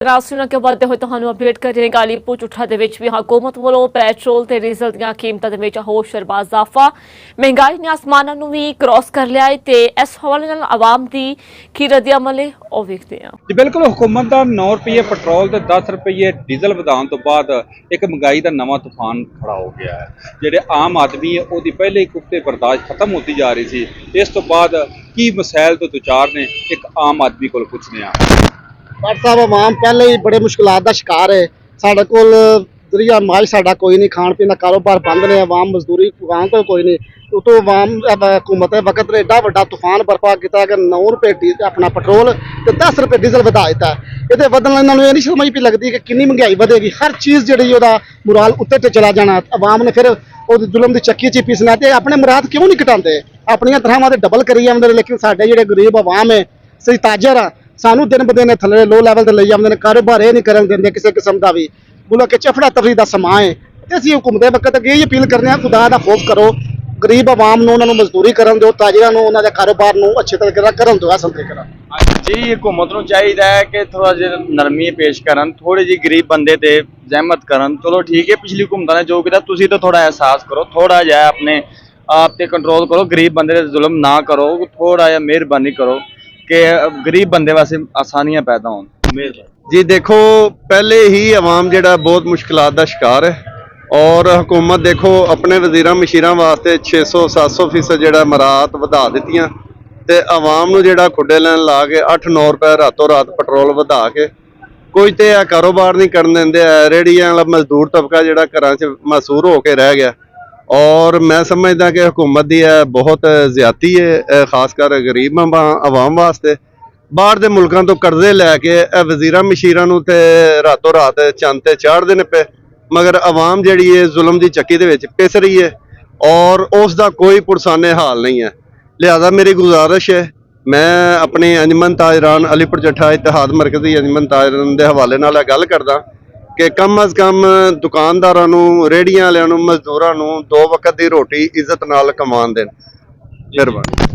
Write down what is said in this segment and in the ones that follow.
ਰਾਸ਼ਨਾਂ ਕੇ ਵਾਧੇ ਹੋਏ ਤੁਹਾਨੂੰ ਅਪਡੇਟ ਕਰ ਰਹੇ ਹਾਂ। ਅਲੀਪੁਰ ਝੁੱਠਾ ਦੇ ਵਿੱਚ ਵੀ ਹਕੂਮਤ ਵੱਲੋਂ ਪੈਟਰੋਲ ਤੇ ਡੀਜ਼ਲ ਦੀਆਂ ਕੀਮਤਾਂ ਦੇ ਵਿੱਚ ਹੋਸ਼ਰਬਾ ਇਜ਼ਾਫਾ, ਮਹਿੰਗਾਈ ਨੇ ਆਸਮਾਨਾਂ ਨੂੰ ਵੀ ਕ੍ਰੋਸ ਕਰ ਲਿਆ ਹੈ ਤੇ ਇਸ ਹਵਾਲੇ ਨਾਲ ਆਵਾਮ ਦੀ ਕੀ ਰੱਦ-ਏ-ਅਮਲ ਹੈ ਉਹ ਵੇਖਦੇ ਹਾਂ। ਜੀ ਬਿਲਕੁਲ, ਹੁਕੂਮਤ ਦਾ 9 ਰੁਪਏ ਪੈਟਰੋਲ ਤੇ 10 ਰੁਪਏ ਡੀਜ਼ਲ ਵਧਾਉਣ ਤੋਂ ਬਾਅਦ ਇੱਕ ਮਹਿੰਗਾਈ ਦਾ ਨਵਾਂ ਤੂਫਾਨ ਖੜਾ ਹੋ ਗਿਆ ਹੈ। ਜਿਹੜੇ ਆਮ ਆਦਮੀ ਹੈ ਉਹਦੀ ਪਹਿਲੇ ਹੀ ਕੁੱਤੇ ਬਰਦਾਸ਼ਤ ਖਤਮ ਹੁੰਦੀ ਜਾ ਰਹੀ ਸੀ। ਇਸ ਤੋਂ ਬਾਅਦ ਕੀ ਮਸائل ਤੋਂ ਦੁਚਾਰ ਨੇ, ਇੱਕ ਆਮ ਆਦਮੀ ਕੋਲ ਪੁੱਛਦੇ ਹਾਂ। ਪਰ ਸਾਹਿਬ ਆਵਾਮ ਪਹਿਲੇ ਹੀ ਬੜੇ ਮੁਸ਼ਕਲਾਂ ਦਾ ਸ਼ਿਕਾਰ ਹੈ। ਸਾਡੇ ਕੋਲ ਦਰਿਆ ਮਾਜ ਸਾਡਾ ਕੋਈ ਨਹੀਂ, ਖਾਣ ਪੀਣ ਦਾ ਕਾਰੋਬਾਰ ਬੰਦ ਨੇ, ਆਵਾਮ ਮਜ਼ਦੂਰੀ ਆਵਾਮ ਕੋਲ ਕੋਈ ਨਹੀਂ। ਉਤੋਂ ਆਵਾਮ ਹਕੂਮਤ ਵਕਤ ਨੇ ਏਡਾ ਵੱਡਾ ਤੂਫਾਨ ਬਰਪਾ ਕੀਤਾ ਕਿ 9 ਰੁਪਏ ਆਪਣਾ ਪੈਟਰੋਲ ਤੇ 10 ਰੁਪਏ ਡੀਜ਼ਲ ਵਧਾ ਦਿੱਤਾ। ਇਹਦੇ ਵਧਣ ਨਾਲ ਇਹਨਾਂ ਨੂੰ ਇਹ ਨਹੀਂ ਸਮਝ ਵੀ ਲੱਗਦੀ ਕਿ ਕਿੰਨੀ ਮਹਿੰਗਾਈ ਵਧੇਗੀ। ਹਰ ਚੀਜ਼ ਜਿਹੜੀ ਉਹਦਾ ਮੁਰਾਲ ਉੱਤੇ ਤੇ ਚਲਾ ਜਾਣਾ। ਆਵਾਮ ਨੇ ਫਿਰ ਉਹਦੀ ਜ਼ੁਲਮ ਦੀ ਚੱਕੀ 'ਚ ਪੀਸਣਾ ਤੇ ਆਪਣੇ ਮੁਰਾਦ ਕਿਉਂ ਨਹੀਂ ਘਟਾਉਂਦੇ, ਆਪਣੀਆਂ ਤਰ੍ਹਾਂ ਦੇ ਡਬਲ ਕਰੀ ਜਾਂਦੇ ਨੇ। ਲੇਕਿਨ ਸਾਡੇ ਜਿਹੜੇ ਗਰੀਬ ਆਵਾਮ ਹੈ, ਸਹੀ ਤਾਜਰ ਆ, ਸਾਨੂੰ ਦਿਨ ਬ ਦਿਨ ਥੱਲੇ ਲੋ ਲੈਵਲ ਤੇ ਲਈ ਜਾਂਦੇ ਨੇ। ਕਾਰੋਬਾਰ ਇਹ ਨਹੀਂ ਕਰਨ ਦਿੰਦੇ ਕਿਸੇ ਕਿਸਮ ਦਾ ਵੀ। ਮੁਲਕ ਚਫੜਾ ਤਫਰੀ ਦਾ ਸਮਾਂ ਹੈ ਤੇ ਅਸੀਂ ਹੁਕੂਮਤ ਦੇ ਵਕਤ ਅੱਗੇ ਇਹ ਅਪੀਲ ਕਰਨੇ ਆ, ਖੁਦਾ ਦਾ ਖੌਫ ਕਰੋ, ਗਰੀਬ ਆਵਾਮ ਨੂੰ ਉਹਨਾਂ ਨੂੰ ਮਜ਼ਦੂਰੀ ਕਰਨ ਦਿਓ, ਤਾਜਰਾਂ ਨੂੰ ਉਹਨਾਂ ਦੇ ਕਾਰੋਬਾਰ ਨੂੰ ਅੱਛੇ ਤਰੀਕੇ ਨਾਲ ਕਰਨ ਦਿਓ। ਅਸਲ ਤਰੀਕੇ ਨਾਲ ਜੀ ਹੁਕੂਮਤ ਨੂੰ ਚਾਹੀਦਾ ਹੈ ਕਿ ਥੋੜਾ ਜਿਹਾ ਨਰਮੀ ਪੇਸ਼ ਕਰਨ, ਥੋੜੀ ਜਿਹੀ ਗਰੀਬ ਬੰਦੇ ਤੇ ਜ਼ਹਿਮਤ ਕਰਨ। ਚਲੋ ਠੀਕ ਹੈ, ਪਿਛਲੀ ਹੁਕੂਮਤਾਂ ਨੇ ਜੋ ਕੀਤਾ ਤੁਸੀਂ ਤਾਂ ਥੋੜਾ ਅਹਿਸਾਸ ਕਰੋ, ਥੋੜਾ ਜਿਹਾ ਆਪਣੇ ਆਪ ਤੇ ਕੰਟਰੋਲ ਕਰੋ, ਗਰੀਬ ਬੰਦੇ ਤੇ ਜ਼ੁਲਮ ਨਾ ਕਰੋ, ਥੋੜਾ ਜਿਹਾ ਮਿਹਰਬਾਨੀ ਕਰੋ ਕਿ ਗਰੀਬ ਬੰਦੇ ਵਾਸਤੇ ਆਸਾਨੀਆਂ ਪੈਦਾ ਹੋਣ। ਮਿਹਰਬਾਨੀ जी। देखो पहले ही आवाम ਜਿਹੜਾ बहुत मुश्किलात ਦਾ शिकार है और हुकूमत देखो अपने वजीरां मशीरां वास्ते 600-700% ਜਿਹੜਾ ਮਰਾਤ ਵਧਾ ਦਿੱਤੀਆਂ ਤੇ ਆਵਾਮ ਨੂੰ ਜਿਹੜਾ ਖੁੱਡੇ ਲੈਣ ਲਾ ਕੇ 8-9 ਰੁਪਏ ਰਾਤੋਂ ਰਾਤ ਪੈਟਰੋਲ ਵਧਾ ਕੇ ਕੋਈ ਤੇ ਆ ਕਾਰੋਬਾਰ ਨਹੀਂ ਕਰਨ ਦਿੰਦੇ। ਰੇੜੀਆਂ ਵਾਲਾ ਮਜ਼ਦੂਰ ਤਬਕਾ ਜਿਹੜਾ ਘਰਾਂ 'ਚ ਮਸੂਰ ਹੋ ਕੇ ਰਹਿ ਗਿਆ और मैं समझदा कि हुकूमत ਦੀ है बहुत ਜ਼ਿਆਦਤੀ है, खास कर गरीब आवाम वास्ते। ਬਾਹਰ ਦੇ ਮੁਲਕਾਂ ਤੋਂ ਕਰਜ਼ੇ ਲੈ ਕੇ ਇਹ ਵਜ਼ੀਰਾਂ ਮਸ਼ੀਰਾਂ ਨੂੰ ਤੇ ਰਾਤੋਂ ਰਾਤ ਚੰਦ ਤੇ ਚਾੜ੍ਹਦੇ ਨੇ ਪਏ, ਮਗਰ ਆਵਾਮ ਜਿਹੜੀ ਹੈ ਜ਼ੁਲਮ ਦੀ ਚੱਕੀ ਦੇ ਵਿੱਚ ਪਿਸ ਰਹੀ ਹੈ ਔਰ ਉਸ ਦਾ ਕੋਈ ਪੁਰਸਾਨੇ ਹਾਲ ਨਹੀਂ ਹੈ। ਲਿਹਾਜ਼ਾ ਮੇਰੀ ਗੁਜ਼ਾਰਿਸ਼ ਹੈ, ਮੈਂ ਆਪਣੀ ਅੰਜਮਨ ਤਾਜਰਾਨ ਅਲੀਪੁਰ ਝੁੱਠਾ ਇਤਿਹਾਦ ਮਰਕਜ਼ੀ ਅੰਜਮਨ ਤਾਜਰਾਨ ਦੇ ਹਵਾਲੇ ਨਾਲ ਇਹ ਗੱਲ ਕਰਦਾ ਕਿ ਕਮ ਅਜ਼ ਕਮ ਦੁਕਾਨਦਾਰਾਂ ਨੂੰ, ਰੇਹੜੀਆਂ ਵਾਲਿਆਂ ਨੂੰ, ਮਜ਼ਦੂਰਾਂ ਨੂੰ 2 ਵਕਤ ਦੀ ਰੋਟੀ ਇੱਜ਼ਤ ਨਾਲ ਕਮਾਉਣ ਦੇਣ। ਮਿਹਰਬਾਨੀ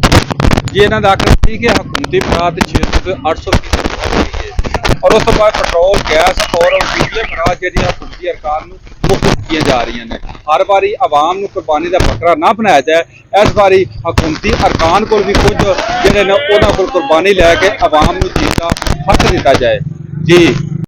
ਜੀ। ਇਹਨਾਂ ਦਾ ਆਖਣਾ ਸੀ ਕਿ ਹਕੂਮਤੀ ਮਰਾਦ 600 ਤੋਂ 800% ਵਧ ਗਈ ਹੈ ਔਰ ਉਸ ਤੋਂ ਬਾਅਦ ਪੈਟਰੋਲ, ਗੈਸ ਔਰ ਬਿਜਲੀ ਮਰਾਦ ਜਿਹੜੀਆਂ ਹਕੂਮਤੀ ਅਰਕਾਨ ਨੂੰ ਮੁਫਤ ਕੀਤੀਆਂ ਜਾ ਰਹੀਆਂ ਨੇ। ਹਰ ਵਾਰੀ ਆਵਾਮ ਨੂੰ ਕੁਰਬਾਨੀ ਦਾ ਬੱਕਰਾ ਨਾ ਬਣਾਇਆ ਜਾਏ। ਇਸ ਵਾਰੀ ਹਕੂਮਤੀ ਅਰਕਾਨ ਕੋਲ ਵੀ ਕੁਝ ਜਿਹੜੇ ਨੇ ਉਹਨਾਂ ਕੋਲ ਕੁਰਬਾਨੀ ਲੈ ਕੇ ਆਵਾਮ ਨੂੰ ਜੀਣ ਦਾ ਹੱਕ ਦਿੱਤਾ ਜਾਏ। ਜੀ।